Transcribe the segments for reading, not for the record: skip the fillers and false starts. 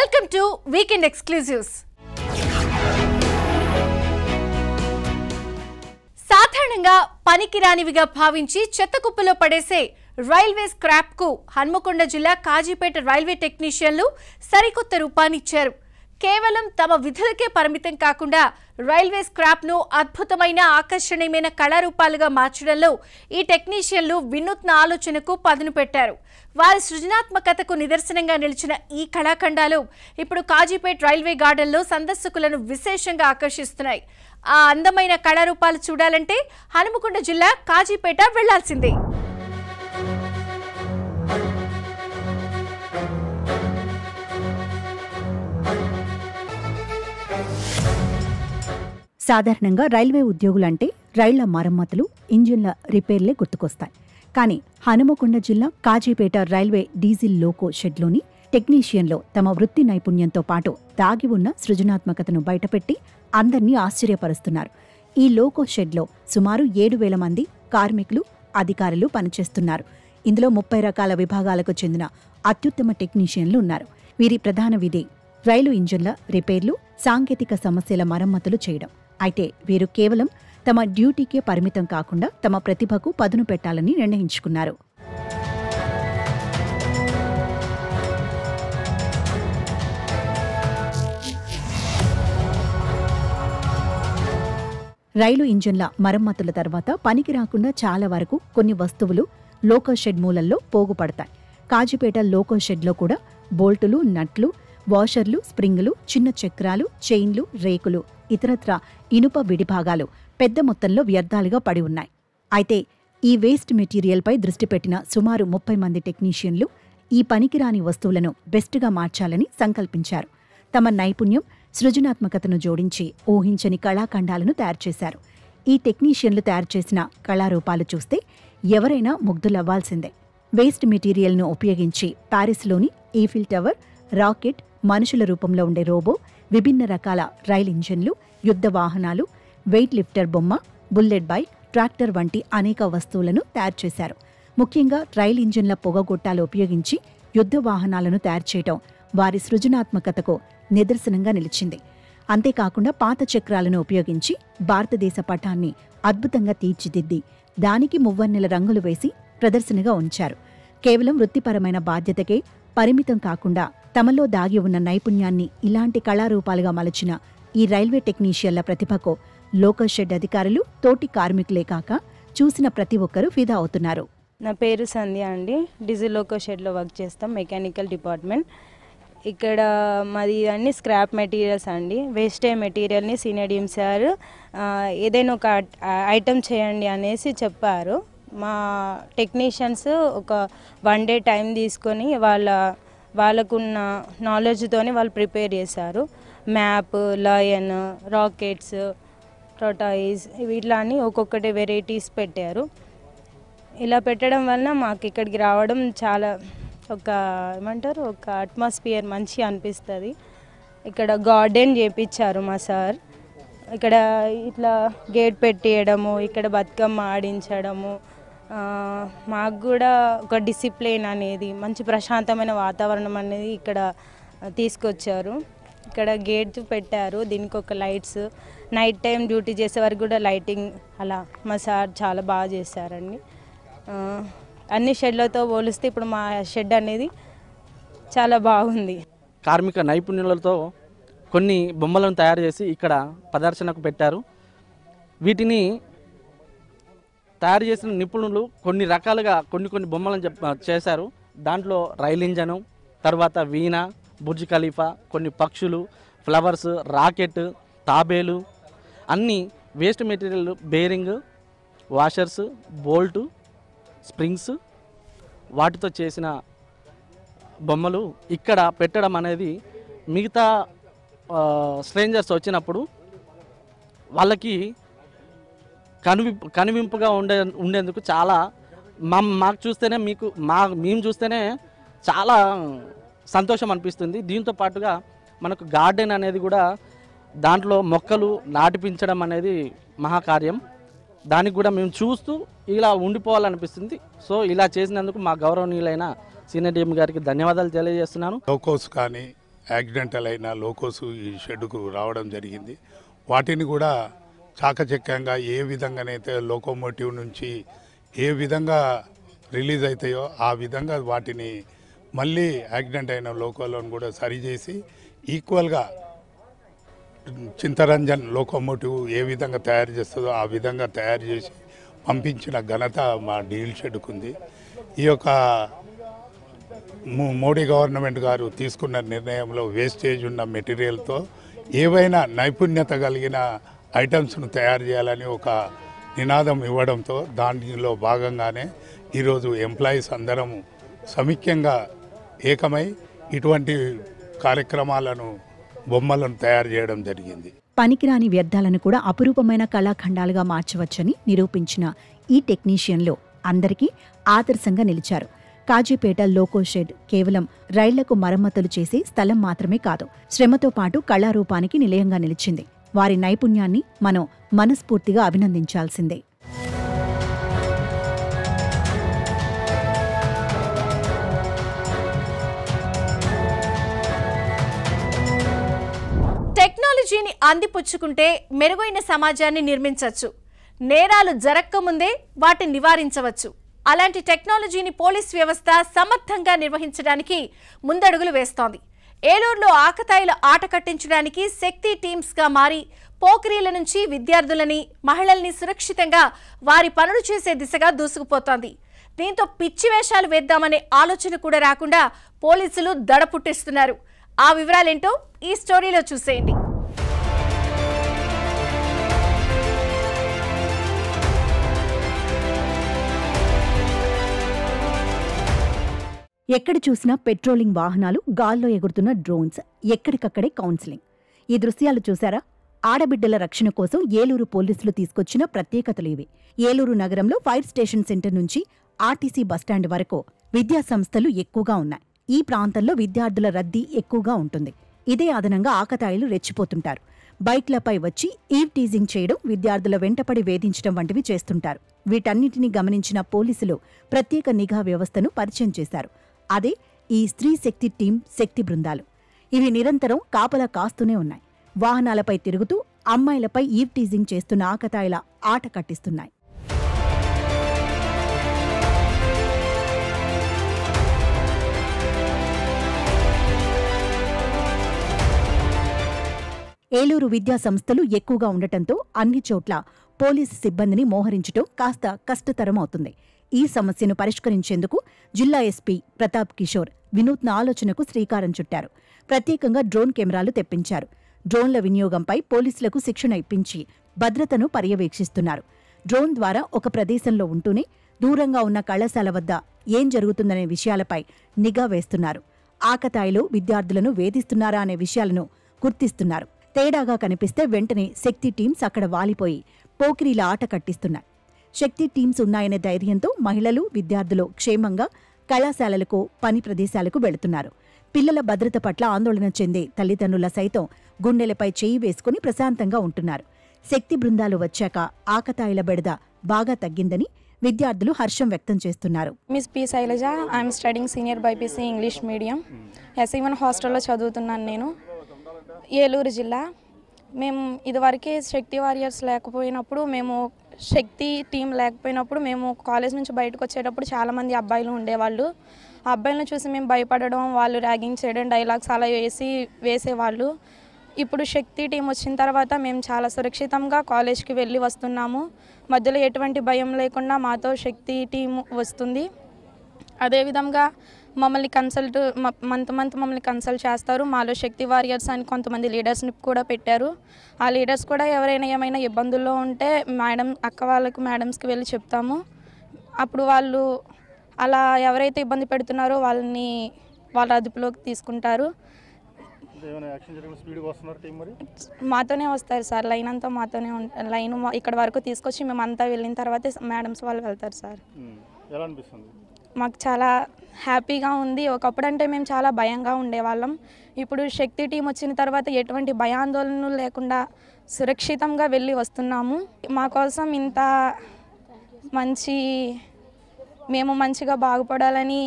Welcome to Weekend Exclusives. సాధారణంగా పనికిరానివిగా భావించి చెత్తకుప్పలో పడేసే రైల్వే స్క్రాప్ కు హన్మకొండ జిల్లా కాజీపేట రైల్వే టెక్నీషియన్లు సరికొత్త రూపాన్నిచ్చారు. కేవలం తమ విధులకే పరిమితం కాకుండా రైల్వే స్క్రాప్ ను అద్భుతమైన ఆకర్షణీయమైన కళారూపాలుగా మార్చడంలో ఈ టెక్నీషియన్లు వినూత్న ఆలోచనకు పదును పెట్టారు. వారి సృజనాత్మకతకు నిదర్శనంగా నిలిచిన ఈ కళాఖండాలు ఇప్పుడు కాజీపేట రైల్వే గార్డెన్లో సందర్శకులను విశేషంగా ఆకర్షిస్తున్నాయి. ఆ అందమైన కళారూపాలు చూడాలంటే హనుమకొండ జిల్లా కాజీపేట వెళ్లాల్సిందే. సాధారణంగా రైల్వే ఉద్యోగులంటే రైళ్ల మరమ్మతులు, ఇంజిన్ల రిపేర్లే గుర్తుకొస్తాయి. కానీ హనుమకొండ జిల్లా కాజీపేట రైల్వే డీజిల్ లోకో షెడ్లోని టెక్నీషియన్లు తమ వృత్తి నైపుణ్యంతో పాటు దాగి ఉన్న సృజనాత్మకతను బయటపెట్టి అందర్నీ ఆశ్చర్యపరుస్తున్నారు. ఈ లోకో షెడ్లో సుమారు 7,000 మంది కార్మికులు, అధికారులు పనిచేస్తున్నారు. ఇందులో 30 రకాల విభాగాలకు చెందిన అత్యుత్తమ టెక్నీషియన్లు ఉన్నారు. వీరి ప్రధాన విధి రైలు ఇంజిన్ల రిపేర్లు, సాంకేతిక సమస్యల మరమ్మతులు చేయడం. అయితే వీరు కేవలం తమ డ్యూటీకే పరిమితం కాకుండా తమ ప్రతిభకు పదును పెట్టాలని నిర్ణయించుకున్నారు. రైలు ఇంజిన్ల మరమ్మతుల తర్వాత పనికి రాకుండా చాలా వరకు కొన్ని వస్తువులు లోకో షెడ్ మూలల్లో పోగుపడతాయి. కాజీపేట లోకో షెడ్లో కూడా బోల్టులు, నట్లు, వాషర్లు, స్ప్రింగులు, చిన్న చక్రాలు, చైన్లు, రేకులు, ఇతరత్రా ఇనుప విడిభాగాలు పెద్ద మొత్తంలో వ్యర్థాలుగా పడి ఉన్నాయి. అయితే ఈ వేస్ట్ మెటీరియల్పై దృష్టి పెట్టిన సుమారు 30 మంది టెక్నీషియన్లు ఈ పనికిరాని వస్తువులను బెస్ట్గా మార్చాలని సంకల్పించారు. తమ నైపుణ్యం, సృజనాత్మకతను జోడించి ఊహించని కళాఖండాలను తయారుచేశారు. ఈ టెక్నీషియన్లు తయారు చేసిన కళారూపాలు చూస్తే ఎవరైనా ముగ్ధులవ్వాల్సిందే. వేస్ట్ మెటీరియల్ను ఉపయోగించి ప్యారిస్లోని ఈఫిల్ టవర్, రాకెట్, మనుషుల రూపంలో ఉండే రోబో, విభిన్న రకాల రైల్ ఇంజన్లు, యుద్ధ వాహనాలు, వెయిట్ లిఫ్టర్ బొమ్మ, బుల్లెట్ బైక్, ట్రాక్టర్ వంటి అనేక వస్తువులను తయారు చేశారు. ముఖ్యంగా రైల్ ఇంజన్ల పొగగొట్టాలు ఉపయోగించి యుద్ధ వాహనాలను తయారు చేయటం వారి సృజనాత్మకతకు నిదర్శనంగా నిలిచింది. అంతేకాకుండా పాత చక్రాలను ఉపయోగించి భారతదేశ పటాన్ని అద్భుతంగా తీర్చిదిద్ది దానికి మువ్వన్నెల రంగులు వేసి ప్రదర్శనగా ఉంచారు. కేవలం వృత్తిపరమైన బాధ్యతకే పరిమితం కాకుండా తమలో దాగి ఉన్న నైపుణ్యాన్ని ఇలాంటి కళారూపాలుగా మలచిన ఈ రైల్వే టెక్నీషియన్ల ప్రతిభకు లోకల్ షెడ్ అధికారులు, తోటి కార్మికులే కాక చూసిన ప్రతి ఒక్కరూ ఫిదా అవుతున్నారు. నా పేరు సంధ్య అండి. డీజిల్ లోకో షెడ్లో వర్క్ చేస్తాం, మెకానికల్ డిపార్ట్మెంట్. ఇక్కడ మాది అన్ని స్క్రాప్ మెటీరియల్స్ అండి. వేస్టే మెటీరియల్ని సీనియర్ సార్ ఏదైనా ఒక ఐటమ్ చేయండి అనేసి చెప్పారు. మా టెక్నీషియన్స్ ఒక 1 డే టైం తీసుకొని వాళ్ళకున్న నాలెడ్జ్తోనే వాళ్ళు ప్రిపేర్ చేశారు. మ్యాప్, లయన్, రాకెట్స్, టోటాయిస్ వీటిని ఒక్కొక్కటి వెరైటీస్ పెట్టారు. ఇలా పెట్టడం వలన మాకు ఇక్కడికి రావడం చాలా ఒక అట్మాస్ఫియర్ మంచి అనిపిస్తుంది. ఇక్కడ గార్డెన్ చేపించారు మా సార్. ఇక్కడ ఇట్లా గేట్ పెట్టేయడము, ఇక్కడ బతుకమ్మ ఆడించడము, మాకు కూడా ఒక డిసిప్లిన్ అనేది, మంచి ప్రశాంతమైన వాతావరణం అనేది ఇక్కడ తీసుకొచ్చారు. ఇక్కడ గేట్ పెట్టారు, దీనికి ఒక లైట్స్, నైట్ టైం డ్యూటీ చేసే వరకు కూడా లైటింగ్, అలా మా సార్ చాలా బాగా చేశారండి. అన్ని షెడ్లతో పోలిస్తే ఇప్పుడు మా షెడ్ అనేది చాలా బాగుంది. కార్మిక నైపుణ్యాలతో కొన్ని బొమ్మలను తయారు చేసి ఇక్కడ ప్రదర్శనకు పెట్టారు. వీటిని తయారు చేసిన నిపుణులు కొన్ని రకాలుగా కొన్ని బొమ్మలను చేశారు. దాంట్లో రైల్ ఇంజను, తర్వాత వీణ, బుర్జ్ ఖలీఫా, కొన్ని పక్షులు, ఫ్లవర్స్, రాకెట్, తాబేలు, అన్నీ waste material, bearing, washers, bolt, springs వాటితో చేసిన బొమ్మలు ఇక్కడ పెట్టడం అనేది మిగతా స్ట్రేంజర్స్ వచ్చినప్పుడు వాళ్ళకి కనువింపుగా ఉండేందుకు చాలా మాకు చూస్తేనే మేము చూస్తేనే చాలా సంతోషం అనిపిస్తుంది. దీంతో పాటుగా మనకు గార్డెన్ అనేది కూడా దాంట్లో మొక్కలు నాటిపించడం అనేది మహాకార్యం. దానికి కూడా మేము చూస్తూ ఇలా ఉండిపోవాలనిపిస్తుంది. సో ఇలా చేసినందుకు మా గౌరవనీయులైన సీనియర్ డిఎం గారికి ధన్యవాదాలు తెలియజేస్తున్నాను. లోకోస్ కానీ యాక్సిడెంటల్ అయిన లోకోసు ఈ షెడ్కు రావడం జరిగింది. వాటిని కూడా చాకచక్యంగా ఏ విధంగానైతే లోకోమోటివ్ నుంచి ఏ విధంగా రిలీజ్ అవుతాయో ఆ విధంగా వాటిని మళ్ళీ యాక్సిడెంట్ అయిన లోకోలను కూడా సరిచేసి ఈక్వల్గా చింతరంజన్ లోకోమోటివ్ ఏ విధంగా తయారు చేస్తుందో ఆ విధంగా తయారు చేసి పంపించిన ఘనత మా డీల్ షెడ్కుంది. ఈ యొక్క మోడీ గవర్నమెంట్ గారు తీసుకున్న నిర్ణయంలో వేస్టేజ్ ఉన్న మెటీరియల్తో ఏవైనా నైపుణ్యత కలిగిన ఐటమ్స్ను తయారు చేయాలని ఒక నినాదం ఇవ్వడంతో దానిలో భాగంగానే ఈరోజు ఎంప్లాయీస్ అందరం సమిక్యంగా ఏకమై ఇటువంటి కార్యక్రమాలను బొమ్మలను తయారు చేయడం జరిగింది. పనికిరాని వ్యర్థాలను కూడా అపురూపమైన కళాఖండాలుగా మార్చవచ్చని నిరూపించిన ఈ టెక్నీషియన్లు అందరికీ ఆదర్శంగా నిలిచారు. కాజీపేట లోకో షెడ్ కేవలం రైళ్లకు మరమ్మతులు చేసే స్థలం మాత్రమే కాదు, శ్రమతో పాటు కళారూపానికి నిలయంగా నిలిచింది. వారి నైపుణ్యాన్ని మనం మనస్ఫూర్తిగా అభినందించాల్సిందే. టెక్నాలజీని అందిపుచ్చుకుంటే మెరుగైన సమాజాన్ని నిర్మించవచ్చు. నేరాలు జరక్కముందే వాటిని నివారించవచ్చు. అలాంటి టెక్నాలజీని పోలీస్ వ్యవస్థ సమర్థంగా నిర్వహించడానికి ముందడుగులు వేస్తోంది. ఏలూరులో ఆకతాయిల ఆట కట్టించడానికి శక్తి టీమ్స్గా మారి పోకిరీల నుంచి విద్యార్థులని, మహిళల్ని సురక్షితంగా వారి పనులు చేసే దిశగా దూసుకుపోతోంది. దీంతో పిచ్చి వేషాలు వేద్దామనే ఆలోచన కూడా రాకుండా పోలీసులు దడ పుట్టిస్తున్నారు. ఆ వివరాలేంటో ఈ స్టోరీలో చూసేయండి. ఎక్కడ చూసినా పెట్రోలింగ్ వాహనాలు, గాల్లో ఎగురుతున్న డ్రోన్స్, ఎక్కడికక్కడే కౌన్సిలింగ్. ఈ దృశ్యాలు చూశారా? ఆడబిడ్డల రక్షణ కోసం ఏలూరు పోలీసులు తీసుకొచ్చిన ప్రత్యేకతలు ఇవి. ఏలూరు నగరంలో ఫైర్ స్టేషన్ సెంటర్ నుంచి ఆర్టీసీ బస్టాండ్ వరకు విద్యా సంస్థలు ఎక్కువగా ఉన్నాయి. ఈ ప్రాంతంలో విద్యార్థుల రద్దీ ఎక్కువగా ఉంటుంది. ఇదే అదనంగా ఆకతాయిలు రెచ్చిపోతుంటారు. బైక్లపై వచ్చి ఈవ్ టీజింగ్ చేయడం, విద్యార్థుల వెంటపడి వేధించడం వంటివి చేస్తుంటారు. వీటన్నిటినీ గమనించిన పోలీసులు ప్రత్యేక నిఘా వ్యవస్థను పరిచయం చేశారు. అదే ఈ స్త్రీ శక్తి టీం, శక్తి బృందాలు. ఇవి నిరంతరం కాపలా కాస్తూనే ఉన్నాయి. వాహనాలపై తిరుగుతూ అమ్మాయిలపై ఈవ్ టీజింగ్ చేస్తున్న ఆకతాయిల ఆట కట్టిస్తున్నాయి. ఏలూరు విద్యా సంస్థలు ఎక్కువగా ఉండటంతో అన్ని చోట్ల పోలీసు సిబ్బందిని మోహరించడం కాస్త కష్టతరం అవుతుంది. ఈ సమస్యను పరిష్కరించేందుకు జిల్లా ఎస్పీ ప్రతాప్ కిషోర్ వినూత్న ఆలోచనకు శ్రీకారం చుట్టారు. ప్రత్యేకంగా డ్రోన్ కెమెరాలు తెప్పించారు. డ్రోన్ల వినియోగంపై పోలీసులకు శిక్షణ ఇప్పించి భద్రతను పర్యవేక్షిస్తున్నారు. డ్రోన్ ద్వారా ఒక ప్రదేశంలో ఉంటూనే దూరంగా ఉన్న కళాశాల వద్ద ఏం జరుగుతుందనే విషయాలపై నిఘా వేస్తున్నారు. ఆకతాయిలు విద్యార్థులను వేధిస్తున్నారా అనే విషయాలను గుర్తిస్తున్నారు. తేడాగా కనిపిస్తే వెంటనే శక్తి టీమ్స్ అక్కడ వాలిపోయి పోకిరీల ఆట కట్టిస్తున్నాయి. శక్తి టీమ్స్ ఉన్నాయనే ధైర్యంతో మహిళలు, విద్యార్థులు క్షేమంగా కళాశాలలకు, పని ప్రదేశాలకు వెళుతున్నారు. పిల్లల భద్రత పట్ల ఆందోళన చెందే తల్లిదండ్రుల సైతం గుండెలపై చేయి వేసుకుని ప్రశాంతంగా ఉంటున్నారు. శక్తి బృందాలు వచ్చాక ఆకతాయిల బెడద బాగా తగ్గిందని విద్యార్థులు హర్షం వ్యక్తం చేస్తున్నారు. Miss P Shailaja, I'm studying senior BiPC English medium. ఎస్ఈ1 హాస్టల్లో చదువుతున్నాను నేను. ఏలూరు జిల్లా. మేము ఇదివరకే శక్తి వారియర్స్ లేకపోయినప్పుడు, మేము శక్తి టీం లేకపోయినప్పుడు మేము కాలేజ్ నుంచి బయటకు వచ్చేటప్పుడు చాలామంది అబ్బాయిలు ఉండేవాళ్ళు. ఆ అబ్బాయిలను చూసి మేము భయపడడం, వాళ్ళు ర్యాగింగ్ చేయడం, డైలాగ్స్ అలా వేసేవాళ్ళు. ఇప్పుడు శక్తి టీం వచ్చిన తర్వాత మేము చాలా సురక్షితంగా కాలేజ్కి వెళ్ళి వస్తున్నాము. మధ్యలో ఎటువంటి భయం లేకుండా మాతో శక్తి టీం వస్తుంది. అదేవిధంగా మమ్మల్ని మంత్ మమ్మల్ని కన్సల్ట్ చేస్తారు. మాలో శక్తి వారియర్స్ అని కొంతమంది లీడర్స్ని కూడా పెట్టారు. ఆ లీడర్స్ కూడా ఎవరైనా ఏమైనా ఇబ్బందుల్లో ఉంటే మేడమ్స్కి వెళ్ళి చెప్తాము. అప్పుడు వాళ్ళు అలా ఎవరైతే ఇబ్బంది పెడుతున్నారో వాళ్ళ అదుపులోకి తీసుకుంటారు. మాతోనే వస్తారు సార్. లైన్ అంతా మాతోనే లైన్ ఇక్కడ వరకు తీసుకొచ్చి మేమంతా వెళ్ళిన తర్వాతే మేడమ్స్ వాళ్ళు వెళ్తారు సార్. మాకు చాలా హ్యాపీగా ఉంది. ఒకప్పుడు అంటే మేము చాలా భయంగా ఉండేవాళ్ళం. ఇప్పుడు శక్తి టీం వచ్చిన తర్వాత ఎటువంటి భయాందోళనలు లేకుండా సురక్షితంగా వెళ్ళి వస్తున్నాము. మా కోసం ఇంత మేము మంచిగా బాగుపడాలని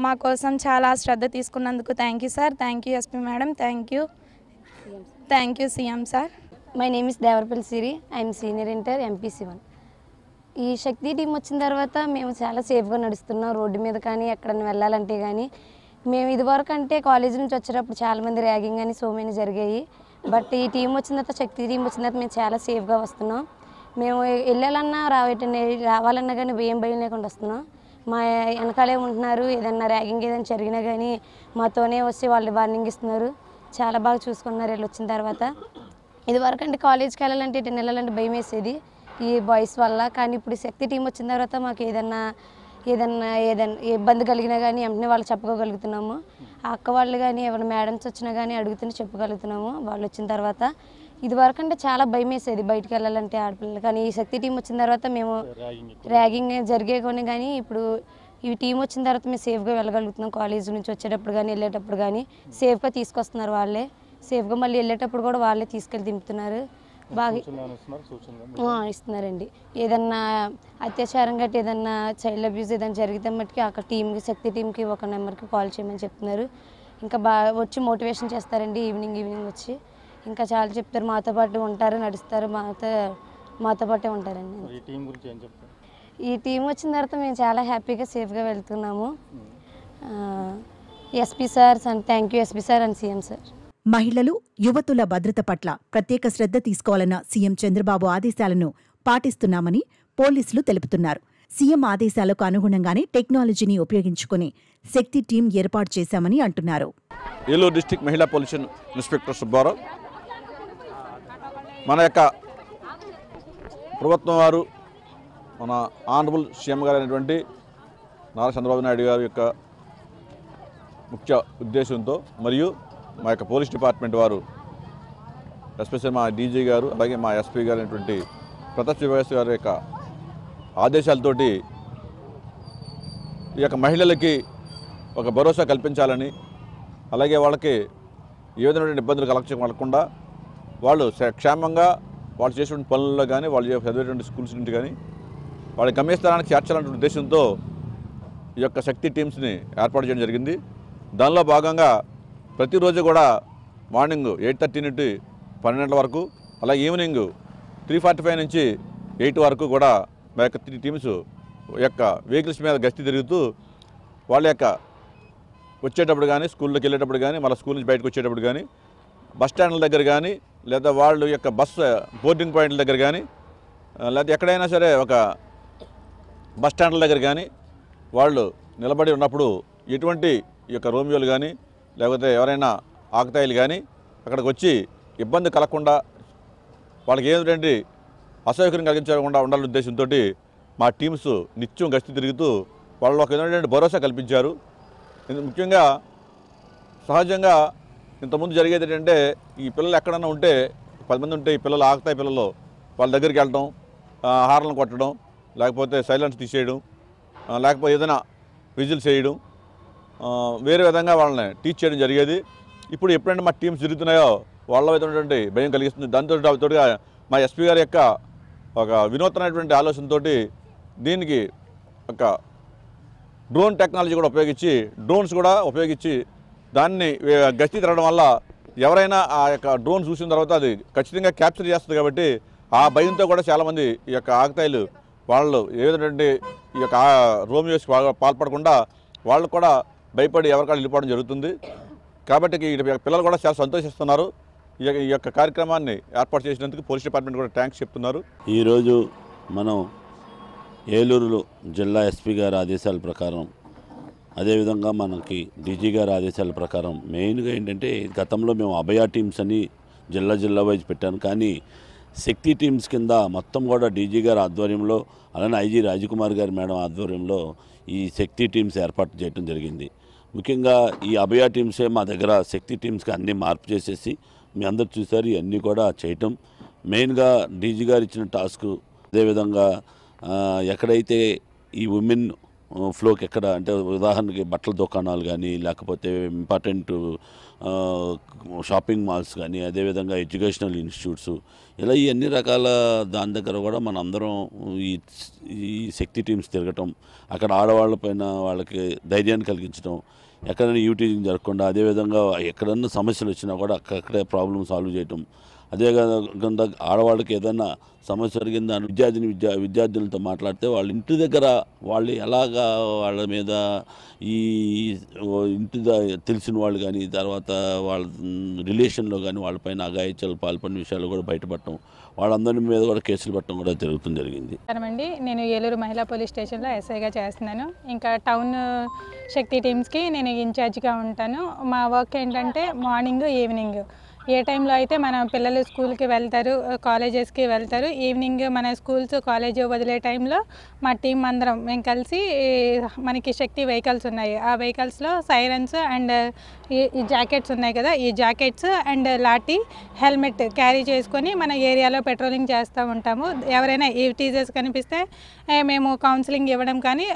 మా కోసం చాలా శ్రద్ధ తీసుకున్నందుకు thank you sir, thank you SP madam, thank you CM sir. My name is Devarapalli Siri, I'm senior inter MPC1. ఈ శక్తి టీం వచ్చిన తర్వాత మేము చాలా సేఫ్గా నడుస్తున్నాం. రోడ్డు మీద కానీ ఎక్కడైనా వెళ్ళాలంటే కానీ మేము ఇదివరకు అంటే కాలేజీ నుంచి వచ్చేటప్పుడు చాలామంది ర్యాగింగ్ అని సో మెనీ జరిగాయి. బట్ ఈ టీం వచ్చిన తర్వాత, శక్తి టీం వచ్చిన తర్వాత మేము చాలా సేఫ్గా వస్తున్నాం. మేము వెళ్ళాలన్నా రావాలన్నా కానీ ఏం భయం లేకుండా వస్తున్నాం. మా వెనకాలే ఉంటున్నారు. ఏదన్నా ర్యాగింగ్ ఏదైనా జరిగినా కానీ మాతోనే వచ్చి వాళ్ళు వార్నింగ్ ఇస్తున్నారు. చాలా బాగా చూసుకున్నారు వీళ్ళు వచ్చిన తర్వాత. ఇదివరకు అంటే కాలేజ్కి వెళ్ళాలంటే ఇటు వెళ్ళాలంటే భయం వేసేది ఈ బాయ్స్ వల్ల. కానీ ఇప్పుడు శక్తి టీం వచ్చిన తర్వాత మాకు ఏదన్నా ఇబ్బంది కలిగినా కానీ వెంటనే వాళ్ళు చెప్పుకోగలుగుతున్నాము. ఆ అక్క వాళ్ళు కానీ ఎవరైనా మేడమ్స్ వచ్చినా కానీ అడుగుతుంటే చెప్పగలుగుతున్నాము వాళ్ళు వచ్చిన తర్వాత. ఇదివరకు అంటే చాలా భయం వేసేది బయటికి వెళ్ళాలంటే ఆడపిల్లలు. కానీ ఈ శక్తి టీం వచ్చిన తర్వాత మేము ర్యాగింగ్ జరిగే కానీ ఇప్పుడు ఈ టీం వచ్చిన తర్వాత మేము సేఫ్గా వెళ్ళగలుగుతున్నాం. కాలేజ్ నుంచి వచ్చేటప్పుడు కానీ వెళ్ళేటప్పుడు కానీ సేఫ్గా తీసుకొస్తున్నారు వాళ్ళే. సేఫ్గా మళ్ళీ వెళ్ళేటప్పుడు కూడా వాళ్ళే తీసుకెళ్ళి దింపుతున్నారు. బాగా ఇస్తున్నారండి. ఏదన్నా అత్యాచారం గట్టి ఏదన్నా చైల్డ్ అబ్యూస్ ఏదైనా జరిగితే మట్టుకి అక్కడ టీంకి శక్తి టీంకి ఒక నెంబర్కి కాల్ చేయమని చెప్తున్నారు. ఇంకా బాగా వచ్చి మోటివేషన్ చేస్తారండి ఈవినింగ్ వచ్చి. ఇంకా చాలా చెప్తారు, మాతో పాటు ఉంటారు, నడుస్తారు, మాతో పాటే ఉంటారండి. ఈ టీం వచ్చిన తర్వాత మేము చాలా హ్యాపీగా సేఫ్గా వెళ్తున్నాము. SP sir thank you SP sir and CM sir. మహిళలు, యువతుల భద్రత పట్ల ప్రత్యేక శ్రద్ధ తీసుకోవాలన్న సీఎం చంద్రబాబు ఆదేశాలను పాటిస్తున్నామని పోలీసులు తెలుపుతున్నారు. సీఎం ఆదేశాలకు అనుగుణంగానే టెక్నాలజీని ఉపయోగించుకుని శక్తి టీం ఏర్పాటు చేశామని అంటున్నారు. ఏలూరు డిస్ట్రిక్ట్ మహిళా పోలీస్ ఇన్స్పెక్టర్ సుబ్బారావు, మన యొక్క ప్రభుత్వం వారు, మన ఆనరబుల్ సీఎం గారు అయినటువంటి నారా చంద్రబాబు నాయుడు గారి యొక్క ముఖ్య ఉద్దేశంతో మరియు మా యొక్క పోలీస్ డిపార్ట్మెంట్ వారు, ఎస్పెషల్లీ మా డీజీ గారు అలాగే మా ఎస్పీ గారు అయినటువంటి ప్రతాప్ శ్రీవాస్ గారి యొక్క ఆదేశాలతోటి ఈ యొక్క మహిళలకి ఒక భరోసా కల్పించాలని, అలాగే వాళ్ళకి ఏ విధమైన ఇబ్బందులు కలగకుండా వాళ్ళు క్షేమంగా వాళ్ళు చేసేటువంటి పనుల్లో కానీ వాళ్ళు చదివేటువంటి స్కూల్స్ నుండి కానీ వాళ్ళ గమ్యస్థానానికి చేర్చాలనే ఉద్దేశంతో ఈ యొక్క శక్తి టీమ్స్ని ఏర్పాటు చేయడం జరిగింది. దానిలో భాగంగా ప్రతిరోజు కూడా మార్నింగ్ 8:30 నుండి 12 గంటల వరకు, అలాగే ఈవినింగ్ 3:45 నుంచి 8 వరకు కూడా మా యొక్క టీమ్స్ యొక్క వెహికల్స్ మీద గస్తీ తిరుగుతూ వాళ్ళ యొక్క వచ్చేటప్పుడు కానీ, స్కూల్లోకి వెళ్ళేటప్పుడు కానీ, మళ్ళీ స్కూల్ నుంచి బయటకు వచ్చేటప్పుడు కానీ, బస్ స్టాండ్ల దగ్గర కానీ, లేదా వాళ్ళు యొక్క బస్ బోర్డింగ్ పాయింట్ల దగ్గర కానీ, లేదా ఎక్కడైనా సరే ఒక బస్ స్టాండ్ల దగ్గర కానీ వాళ్ళు నిలబడి ఉన్నప్పుడు ఎటువంటి ఈ యొక్క రోమియోలు కానీ లేకపోతే ఎవరైనా ఆకతాయిలు కానీ అక్కడికి వచ్చి ఇబ్బంది కలగకుండా వాళ్ళకి ఏమిటంటే అసౌకర్యం కలిగించకుండా ఉండాలనే ఉద్దేశంతో మా టీమ్స్ నిత్యం గస్తీ తిరుగుతూ వాళ్ళు ఒక ఏంటంటే భరోసా కల్పించారు. ముఖ్యంగా సహజంగా ఇంతకుముందు జరిగేది ఏంటంటే ఈ పిల్లలు ఎక్కడన్నా ఉంటే 10 మంది ఉంటే ఈ పిల్లలు ఆకతాయి పిల్లలు వాళ్ళ దగ్గరికి వెళ్ళడం, హార్న్లు కొట్టడం, లేకపోతే సైలెన్స్ తీసేయడం, లేకపోతే ఏదైనా విజిల్స్ చేయడం, వేరే విధంగా వాళ్ళని టీచ్ చేయడం జరిగేది. ఇప్పుడు ఎప్పుడైనా మా టీమ్స్ జరుగుతున్నాయో వాళ్ళ విధమైనటువంటి భయం కలిగిస్తుంది. దాంతో మా ఎస్పీ గారి యొక్క ఒక వినూత్నమైనటువంటి ఆలోచనతో దీనికి ఒక డ్రోన్ టెక్నాలజీ కూడా ఉపయోగించి దాన్ని గస్తీ తిరగడం వల్ల ఎవరైనా ఆ యొక్క డ్రోన్ చూసిన తర్వాత అది ఖచ్చితంగా క్యాప్చర్ చేస్తుంది. కాబట్టి ఆ భయంతో కూడా చాలామంది ఈ యొక్క ఆకతాయిలు వాళ్ళు ఏదైతే ఈ యొక్క రోమియోస్ పాల్పడకుండా వాళ్ళు కూడా భయపడి ఎవరికాళ్ళు వెళ్ళిపోవడం జరుగుతుంది. కాబట్టి పిల్లలు కూడా చాలా సంతోషిస్తున్నారు. ఈ యొక్క కార్యక్రమాన్ని ఏర్పాటు చేసినందుకు పోలీస్ డిపార్ట్మెంట్ కూడా థ్యాంక్స్ చెప్తున్నారు. ఈరోజు మనం ఏలూరు జిల్లా ఎస్పీ గారి ఆదేశాల ప్రకారం, అదేవిధంగా మనకి డీజీ గారి ఆదేశాల ప్రకారం మెయిన్గా ఏంటంటే గతంలో మేము అభయ టీమ్స్ అని జిల్లా వైజ్ పెట్టాను. కానీ శక్తి టీమ్స్ కింద మొత్తం కూడా డీజీ గారి ఆధ్వర్యంలో, అలానే ఐజీ రాజకుమార్ గారి మేడం ఆధ్వర్యంలో ఈ శక్తి టీమ్స్ ఏర్పాటు చేయడం జరిగింది. ముఖ్యంగా ఈ అభయ టీమ్సే మా దగ్గర శక్తి టీమ్స్కి అన్నీ మార్పు చేసేసి మీ అందరు చూసారు ఇవన్నీ కూడా చేయటం. మెయిన్గా డీజీ గారు ఇచ్చిన టాస్క్, అదేవిధంగా ఎక్కడైతే ఈ ఉమెన్ ఫ్లోకి ఎక్కడ అంటే ఉదాహరణకి బట్టల దుకాణాలు కానీ లేకపోతే ఇంపార్టెంట్ షాపింగ్ మాల్స్ కానీ అదేవిధంగా ఎడ్యుకేషనల్ ఇన్స్టిట్యూట్స్ ఇలా ఈ అన్ని రకాల దాని దగ్గర కూడా మన అందరం ఈ ఈ శక్తి టీమ్స్ తిరగటం, అక్కడ ఆడవాళ్ళపైన వాళ్ళకి ధైర్యాన్ని కలిగించడం, ఎక్కడైనా యూటీజింగ్ జరగకుండా అదేవిధంగా ఎక్కడన్నా సమస్యలు వచ్చినా కూడా అక్కడే ప్రాబ్లమ్ సాల్వ్ చేయటం, అదేవిధంగా ఆడవాళ్ళకి ఏదైనా సమస్య జరిగింది దాని విద్యార్థులతో మాట్లాడితే వాళ్ళ ఇంటి దగ్గర వాళ్ళు ఎలాగా వాళ్ళ మీద ఈ ఇంటి తెలిసిన వాళ్ళు కానీ తర్వాత వాళ్ళ రిలేషన్లో కానీ వాళ్ళపైన అఘాయిత్యాలు పాల్పడిన విషయాలు కూడా బయటపడటం, వాళ్ళందరి మీద కూడా కేసులు పెట్టడం కూడా జరిగింది. అండి నేను ఏలూరు మహిళా పోలీస్ స్టేషన్లో ఎస్ఐగా చేస్తున్నాను. ఇంకా టౌన్ శక్తి టీమ్స్కి నేను ఇన్ఛార్జ్గా ఉంటాను. మా వర్క్ ఏంటంటే మార్నింగ్ ఈవినింగ్ ఏ టైంలో అయితే మన పిల్లలు స్కూల్కి వెళ్తారు, కాలేజెస్కి వెళ్తారు, ఈవినింగ్ మన స్కూల్స్ కాలేజ్ వదిలే టైంలో మా టీం అందరం మేము కలిసి మనకి శక్తి వెహికల్స్ ఉన్నాయి, ఆ వెహికల్స్లో సైరన్స్ అండ్ ఈ జాకెట్స్ ఉన్నాయి కదా, ఈ jackets and lathi helmet carry చేసుకొని మన ఏరియాలో పెట్రోలింగ్ చేస్తూ ఉంటాము. ఎవరైనా ఈ టీజర్స్ కనిపిస్తే మేము కౌన్సిలింగ్ ఇవ్వడం కానీ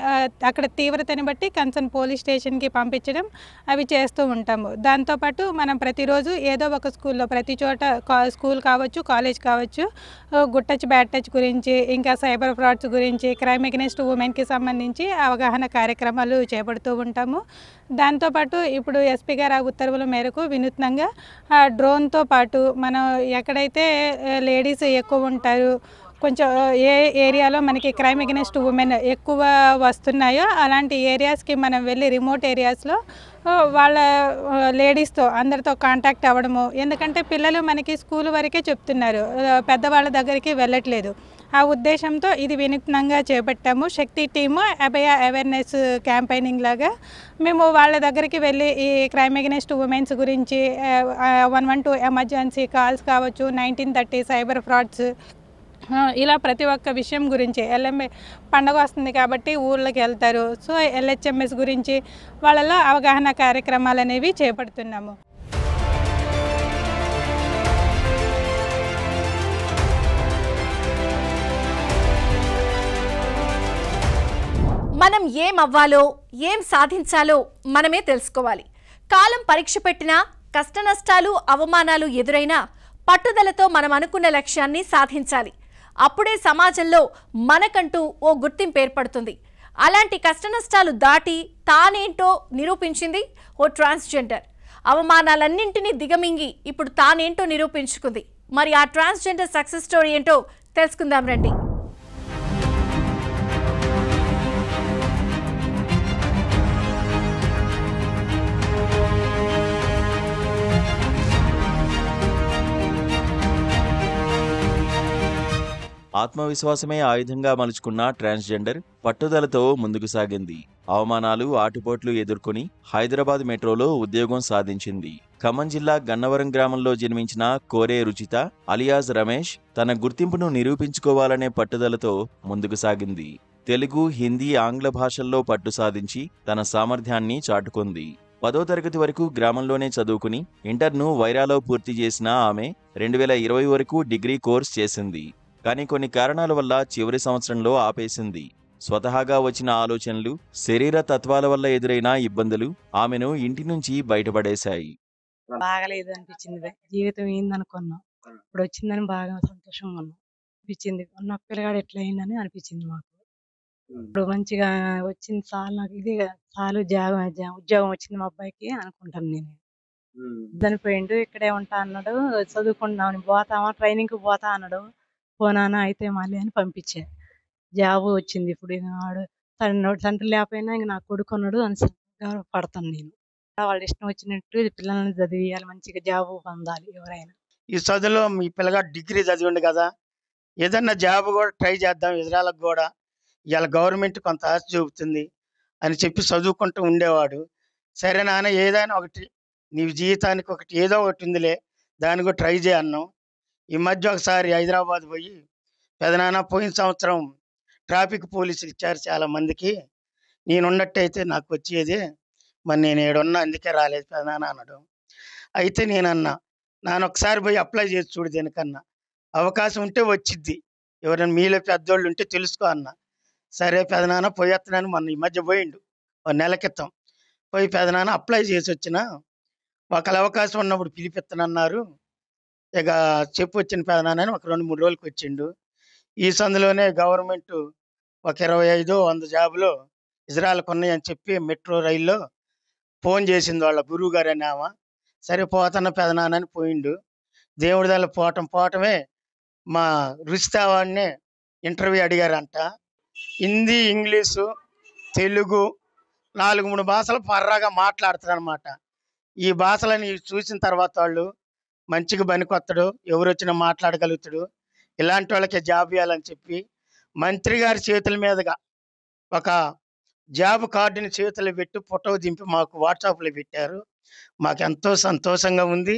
అక్కడ తీవ్రతని బట్టి కన్సర్న్ పోలీస్ స్టేషన్కి పంపించడం అవి చేస్తూ ఉంటాము. దాంతోపాటు మనం ప్రతిరోజు ఏదో ఒక స్కూల్లో ప్రతి చోట స్కూల్ కావచ్చు, కాలేజ్ కావచ్చు, గుడ్ టచ్ బ్యాడ్ టచ్ గురించి, ఇంకా సైబర్ ఫ్రాడ్స్ గురించి, క్రైమ్ అగెనిస్ట్ ఉమెన్కి సంబంధించి అవగాహన కార్యక్రమాలు చేపడుతూ ఉంటాము. దాంతోపాటు ఇప్పుడు ఎస్పీ గారి ఉత్తర్వుల మేరకు వినూత్నంగా డ్రోన్తో పాటు మనం ఎక్కడైతే లేడీస్ ఎక్కువ ఉంటారు, కొంచెం ఏ ఏరియాలో మనకి క్రైమ్ అగెనిస్ట్ ఉమెన్ ఎక్కువ వస్తున్నాయో అలాంటి ఏరియాస్కి మనం వెళ్ళి రిమోట్ ఏరియాస్లో వాళ్ళ లేడీస్తో అందరితో కాంటాక్ట్ అవ్వడము. ఎందుకంటే పిల్లలు మనకి స్కూల్ వరకే చెప్తున్నారు, పెద్దవాళ్ళ దగ్గరికి వెళ్ళట్లేదు. ఆ ఉద్దేశంతో ఇది వినూత్నంగా చేపట్టాము. శక్తి టీము అవేర్నెస్ క్యాంపెయినింగ్ లాగా మేము వాళ్ళ దగ్గరికి వెళ్ళి ఈ క్రైమ్ అగెనిస్ట్ ఉమెన్స్ గురించి 112 ఎమర్జెన్సీ కాల్స్ కావచ్చు, 1930 సైబర్ ఫ్రాడ్స్, ఇలా ప్రతి ఒక్క విషయం గురించి ఎల్ఎంఏ పండగ వస్తుంది కాబట్టి ఊళ్ళకి వెళ్తారు. సో ఎల్హెచ్ఎంఎస్ గురించి వాళ్ళలో అవగాహన కార్యక్రమాలు అనేవి చేపడుతున్నాము. మనం ఏం అవ్వాలో ఏం సాధించాలో మనమే తెలుసుకోవాలి. కాలం పరీక్ష పెట్టినా, కష్ట నష్టాలు అవమానాలు ఎదురైనా పట్టుదలతో మనం అనుకున్న లక్ష్యాన్ని సాధించాలి. అప్పుడే సమాజంలో మనకంటూ ఓ గుర్తింపు ఏర్పడుతుంది. అలాంటి కష్టనష్టాలు దాటి తానేంటో నిరూపించింది ఓ ట్రాన్స్జెండర్. అవమానాలన్నింటినీ దిగమింగి ఇప్పుడు తానేంటో నిరూపించుకుంది. మరి ఆ ట్రాన్స్జెండర్ సక్సెస్ స్టోరీ ఏంటో తెలుసుకుందాం రండి. ఆత్మవిశ్వాసమే ఆయుధంగా మలుచుకున్న ట్రాన్స్జెండర్ పట్టుదలతో ముందుకు సాగింది. అవమానాలు, ఆటుపోట్లు ఎదుర్కొని హైదరాబాద్ మెట్రోలో ఉద్యోగం సాధించింది. ఖమ్మం జిల్లా గన్నవరం గ్రామంలో జన్మించిన కోరే రుచిత అలియాస్ రమేష్ తన గుర్తింపును నిరూపించుకోవాలనే పట్టుదలతో ముందుకు సాగింది. తెలుగు, హిందీ, ఆంగ్ల భాషల్లో పట్టు సాధించి తన సామర్థ్యాన్ని చాటుకుంది. 10వ తరగతి వరకు గ్రామంలోనే చదువుకుని ఇంటర్ను వైరాలో పూర్తి చేసిన ఆమె 2020 వరకు డిగ్రీ కోర్స్ చేసింది. కానీ కొన్ని కారణాల వల్ల చివరి సంవత్సరంలో ఆపేసింది. స్వతహాగా వచ్చిన ఆలోచనలు, శరీర తత్వాల వల్ల ఎదురైన ఇబ్బందులు ఆమెను ఇంటి నుంచి బయటపడేశాయి. బాగలేదు అనిపించింది, జీవితం ఏందనుకున్నాం, ఇప్పుడు వచ్చిందని బాగా సంతోషంగా ఉన్నాం అనిపించింది. ఉన్న పిల్లగాడు ఎట్లా అయిందని అనిపించింది మాకు. ఇప్పుడు మంచిగా వచ్చింది చాలు, నాకు ఇది చాలు, ఉద్యోగం వచ్చింది మా అబ్బాయికి అనుకుంటాను. నేను చనిపోయిండు, ఇక్కడే ఉంటా అన్నాడు, చదువుకుంటున్నామని పోతామా ట్రైనింగ్కి పోతా అన్నాడు. పోనానా అయితే మళ్ళీ అని పంపించా. జాబ్ వచ్చింది. ఇప్పుడు వాడు తండ్రి లేకపోయినా ఇంక నా కొడుకు ఉన్నాడు అని గర్వపడతాను నేను. వాళ్ళు ఇష్టం వచ్చినట్టు పిల్లల్ని చదివియాలి, మంచిగా జాబ్ పొందాలి ఎవరైనా. ఈ చదువులో మీ పిల్లగాడు డిగ్రీ చదివిండు కదా, ఏదన్నా జాబ్ కూడా ట్రై చేద్దాం ఇజ్రాయల్కి కూడా, ఇవాళ గవర్నమెంట్ కొంత ఆశ చూపుతుంది అని చెప్పి చదువుకుంటూ ఉండేవాడు. సరే నాన్న ఏదైనా ఒకటి నీ జీవితానికి ఒకటి ఏదో ఒకటి ఉందిలే, దాన్ని కూడా ట్రై చేయన్నాం. ఈ మధ్య ఒకసారి హైదరాబాద్ పోయి, పెదనాన్న పోయిన సంవత్సరం ట్రాఫిక్ పోలీసులు ఇచ్చారు చాలా మందికి, నేనున్నట్టయితే నాకు వచ్చేది, మరి నేను ఏడున్నా అందుకే రాలేదు పెదనాన్న అన్నాడు. అయితే నేనన్నా, నాన్న ఒకసారి పోయి అప్లై చేసి చూడు, దేనికన్నా అవకాశం ఉంటే వచ్చిద్ది, ఎవరైనా మీలో పెద్దోళ్ళు ఉంటే తెలుసుకో అన్న. సరే పెదనాన్న పోయేస్తున్నాను, మొన్న ఈ మధ్య పోయిండు 1 నెల క్రితం. పోయి పెదనాన్న అప్లై చేసి వచ్చిన, ఒకళ్ళ అవకాశం ఉన్నప్పుడు పిలిపిస్తానన్నారు. ఇక చెప్పు వచ్చిన పెదనాన్న అని ఒక 2-3 రోజులకి వచ్చిండు. ఈ సందులోనే గవర్నమెంట్ ఒక 25-100 జాబులు ఇజ్రాయల్కి ఉన్నాయని చెప్పి మెట్రో రైల్లో ఫోన్ చేసింది వాళ్ళ గురువు గారు అని ఆమె. సరే పోతున్న పెదనాన్న అని పోయిండు. దేవుడి దల్ల పోవటమే మా రుచితావాడిని ఇంటర్వ్యూ అడిగారంట. హిందీ, ఇంగ్లీషు, తెలుగు 4-3 భాషలు పర్రాగా మాట్లాడతారనమాట. ఈ భాషలని చూసిన తర్వాత వాళ్ళు మంచిగా పనికొత్తడు, ఎవరు వచ్చినా మాట్లాడగలుగుతాడు, ఇలాంటి వాళ్ళకే జాబ్ ఇవ్వాలని చెప్పి మంత్రి గారి చేతుల మీదుగా ఒక జాబ్ కార్డుని చేతులు పెట్టి ఫోటో దింపి మాకు వాట్సాప్లో పెట్టారు. మాకు ఎంతో సంతోషంగా ఉంది,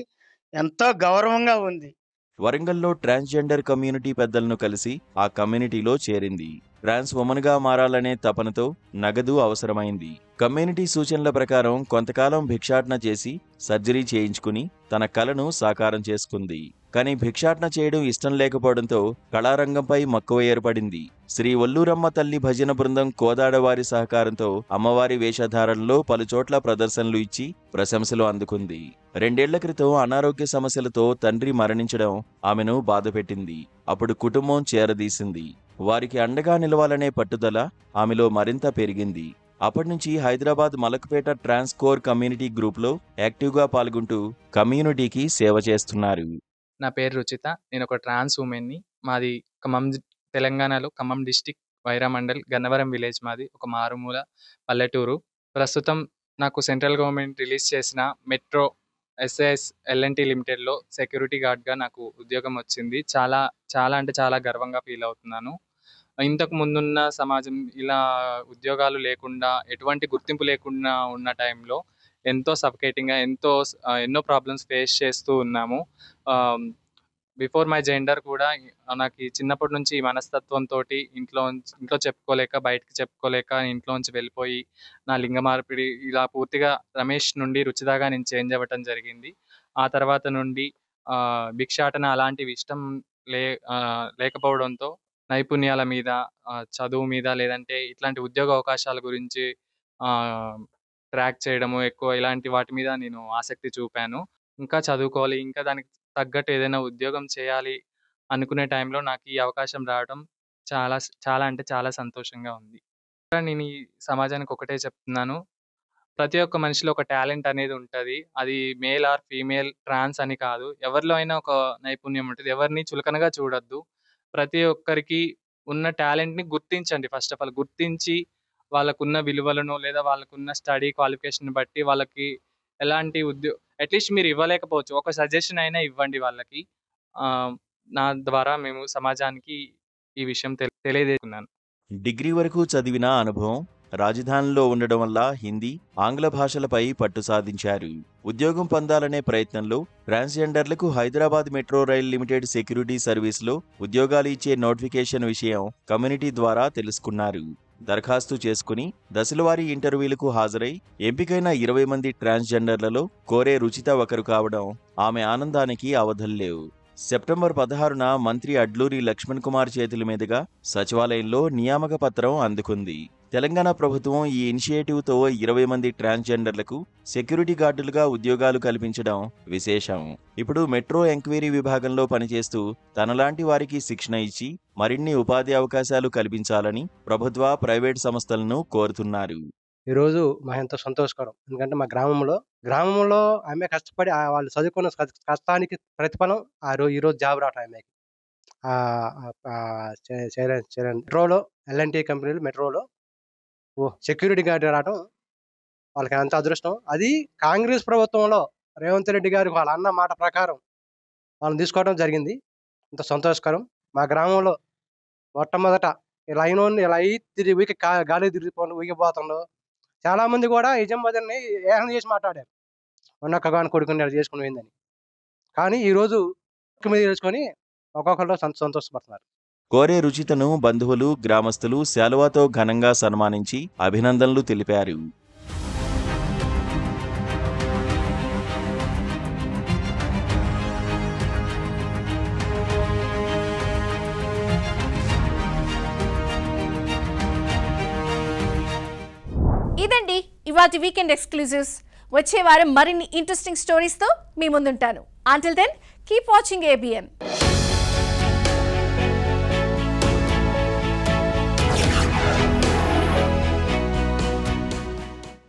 ఎంతో గౌరవంగా ఉంది. వరంగల్లో ట్రాన్స్జెండర్ కమ్యూనిటీ పెద్దలను కలిసి ఆ కమ్యూనిటీలో చేరింది. ట్రాన్స్ ఉమెన్గా మారాలనే తపనతో నగదు అవసరమైంది. కమ్యూనిటీ సూచనల ప్రకారం కొంతకాలం భిక్షాటన చేసి సర్జరీ చేయించుకుని తన కలను సాకారం చేసుకుంది. కానీ భిక్షాటన చేయడం ఇష్టం లేకపోవడంతో కళారంగంపై మక్కువ ఏర్పడింది. శ్రీ ఒల్లూరమ్మ తల్లి భజన బృందం కోదాడవారి సహకారంతో అమ్మవారి వేషధారణలో పలుచోట్ల ప్రదర్శనలు ఇచ్చి ప్రశంసలు అందుకుంది. 2 ఏళ్ల క్రితం అనారోగ్య సమస్యలతో తండ్రి మరణించడం ఆమెను బాధపెట్టింది. అప్పుడు కుటుంబం చేరదీసింది. వారికి అండగా నిలవాలనే పట్టుదల ఆమెలో మరింత పెరిగింది. అప్పటినుంచి హైదరాబాద్ మలక్పేట ట్రాన్స్ కోర్ కమ్యూనిటీ గ్రూప్లో యాక్టివ్గా పాల్గొంటూ కమ్యూనిటీకి సేవ చేస్తున్నారు. నా పేరు రుచిత. నేను ఒక ట్రాన్స్ ఉమెన్ని. మాది తెలంగాణలో ఖమ్మం డిస్టిక్ వైరా మండల్ గన్నవరం విలేజ్. మాది ఒక మారుమూల పల్లెటూరు. ప్రస్తుతం నాకు సెంట్రల్ గవర్నమెంట్ రిలీజ్ చేసిన మెట్రో SAS L&T లిమిటెడ్లో సెక్యూరిటీ గార్డ్గా నాకు ఉద్యోగం వచ్చింది. చాలా గర్వంగా ఫీల్ అవుతున్నాను. ఇంతకు ముందున్న సమాజం ఇలా ఉద్యోగాలు లేకుండా, ఎటువంటి గుర్తింపు లేకుండా ఉన్న టైంలో ఎంతో సఫకేటింగ్గా ఎన్నో ప్రాబ్లమ్స్ ఫేస్ చేస్తూ ఉన్నాము. బిఫోర్ మై జెండర్ కూడా నాకు చిన్నప్పటి నుంచి ఈ మనస్తత్వంతో ఇంట్లో చెప్పుకోలేక, బయటకు చెప్పుకోలేక ఇంట్లోంచి వెళ్ళిపోయి నా లింగ మార్పిడి ఇలా పూర్తిగా రమేష్ నుండి రుచిదాగా నేను చేంజ్ అవ్వటం జరిగింది. ఆ తర్వాత నుండి భిక్షాటన అలాంటివి ఇష్టం లేకపోవడంతో నైపుణ్యాల మీద, చదువు మీద, లేదంటే ఇట్లాంటి ఉద్యోగ అవకాశాల గురించి ట్రాక్ చేయడము ఎక్కువ, ఇలాంటి వాటి మీద నేను ఆసక్తి చూపాను. ఇంకా చదువుకోవాలి, ఇంకా దానికి తగ్గట్టు ఏదైనా ఉద్యోగం చేయాలి అనుకునే టైంలో నాకు ఈ అవకాశం రావడం చాలా సంతోషంగా ఉంది. నేను ఈ సమాజానికి ఒకటే చెప్తున్నాను, ప్రతి ఒక్క మనిషిలో ఒక టాలెంట్ అనేది ఉంటుంది. అది మేల్ ఆర్ ఫీమేల్, ట్రాన్స్ అని కాదు, ఎవరిలో అయినా ఒక నైపుణ్యం ఉంటుంది. ఎవరిని చులకనగా చూడొద్దు. ప్రతి ఒక్కరికి ఉన్న టాలెంట్ని గుర్తించండి. ఫస్ట్ ఆఫ్ ఆల్ గుర్తించి వాళ్ళకున్న విలువలను లేదా వాళ్ళకున్న స్టడీ క్వాలిఫికేషన్ బట్టి వాళ్ళకి ఎలాంటి అట్లీస్ట్ మీరు ఇవ్వలేకపోవచ్చు, ఒక సజెషన్ అయినా ఇవ్వండి వాళ్ళకి. నా ద్వారా మేము సమాజానికి ఈ విషయం తెలియజేస్తున్నాను. డిగ్రీ వరకు చదివిన అనుభవం, రాజధానిలో ఉండడం వల్ల హిందీ, ఆంగ్ల భాషలపై పట్టు సాధించారు. ఉద్యోగం పొందాలనే ప్రయత్నంలో ట్రాన్స్జెండర్లకు Hyderabad metro rail limited security సర్వీస్లో ఉద్యోగాలు ఇచ్చే నోటిఫికేషన్ విషయం కమ్యూనిటీ ద్వారా తెలుసుకున్నారు. దరఖాస్తు చేసుకుని దశలవారీ ఇంటర్వ్యూలకు హాజరై ఎంపికైన 20 మంది ట్రాన్స్జెండర్లలో కోరే రుచిత ఒకరు కావడం ఆమె ఆనందానికి అవధుల్లేవు. సెప్టెంబర్ 16న మంత్రి అడ్లూరి లక్ష్మణ్ కుమార్ చేతుల మీదుగా సచివాలయంలో నియామక పత్రం అందుకుంది. తెలంగాణ ప్రభుత్వం ఈ ఇనిషియేటివ్తో 20 మంది ట్రాన్స్జెండర్లకు సెక్యూరిటీ గార్డులుగా ఉద్యోగాలు కల్పించడం విశేషం. ఇప్పుడు మెట్రో ఎంక్వైరీ విభాగంలో పనిచేస్తూ తనలాంటి వారికి శిక్షణ ఇచ్చి మరిన్ని ఉపాధి అవకాశాలు కల్పించాలని ప్రభుత్వ, ప్రైవేట్ సంస్థలను కోరుతున్నారు. ఈరోజు మా ఎంతో సంతోషకరం. ఎందుకంటే మా గ్రామంలో ఆమె కష్టపడి వాళ్ళు చదువుకున్న కష్టానికి ప్రతిఫలం ఈరోజు జాబ్ రావటం ఆమెకి. మెట్రోలో L&T కంపెనీలు మెట్రోలో సెక్యూరిటీ గార్డ్ రావడం వాళ్ళకి ఎంత అదృష్టం. అది కాంగ్రెస్ ప్రభుత్వంలో రేవంత్ రెడ్డి గారు వాళ్ళ అన్న మాట ప్రకారం వాళ్ళని తీసుకోవడం జరిగింది. ఇంత సంతోషకరం. మా గ్రామంలో మొట్టమొదట ఇలా తిరిగి గాలి ఊగిపోతుండో చాలామంది కూడా యజమాని ఏహం చేసి మాట్లాడారు, ఉన్నక్కగాని కొడుకుని చేసుకుని పోయిందని. కానీ ఈరోజు మీద చేసుకొని ఒక్కొక్కరు సంతోషపడుతున్నారు. కోరే రుచితను బంధువులు, గ్రామస్తులు శాలువాతో ఘనంగా సన్మానించి అభినందనలు తెలిపారు. ఇవాల్టి వీకెండ్ ఎక్స్క్లూజివ్స్. వచ్చే వారం మరిన్ని ఇంట్రెస్టింగ్ స్టోరీస్తో మీ ముందుంటాను. Until then, keep watching ABM.